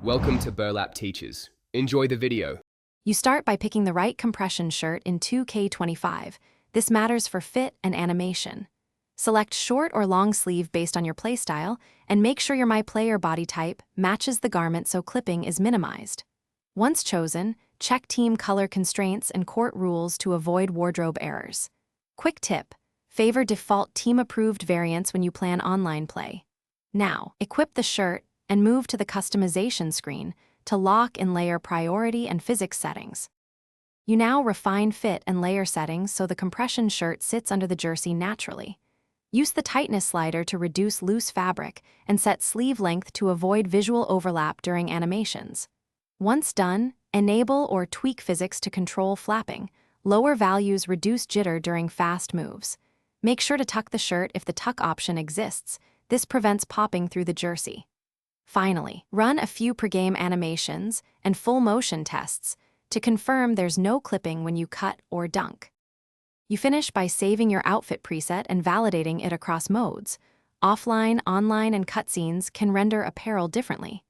Welcome to Burlap Teachers. Enjoy the video. You start by picking the right compression shirt in 2K25. This matters for fit and animation. Select short or long sleeve based on your playstyle, and make sure your My Player body type matches the garment so clipping is minimized. Once chosen, check team color constraints and court rules to avoid wardrobe errors. Quick tip: favor default team-approved variants when you plan online play. Now, equip the shirt and move to the customization screen to lock and layer priority and physics settings. You now refine fit and layer settings so the compression shirt sits under the jersey naturally. Use the tightness slider to reduce loose fabric and set sleeve length to avoid visual overlap during animations. Once done, enable or tweak physics to control flapping. Lower values reduce jitter during fast moves. Make sure to tuck the shirt if the tuck option exists. This prevents popping through the jersey. Finally, run a few per-game animations and full motion tests to confirm there's no clipping when you cut or dunk. You finish by saving your outfit preset and validating it across modes. Offline, online, and cutscenes can render apparel differently.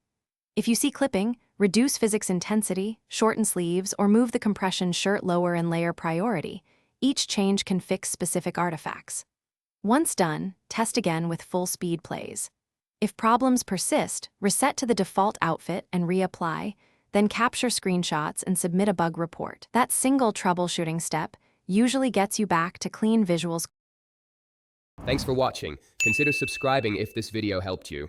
If you see clipping, reduce physics intensity, shorten sleeves, or move the compression shirt lower and layer priority. Each change can fix specific artifacts. Once done, test again with full speed plays. If problems persist, reset to the default outfit and reapply, then capture screenshots and submit a bug report. That single troubleshooting step usually gets you back to clean visuals. Thanks for watching. Consider subscribing if this video helped you.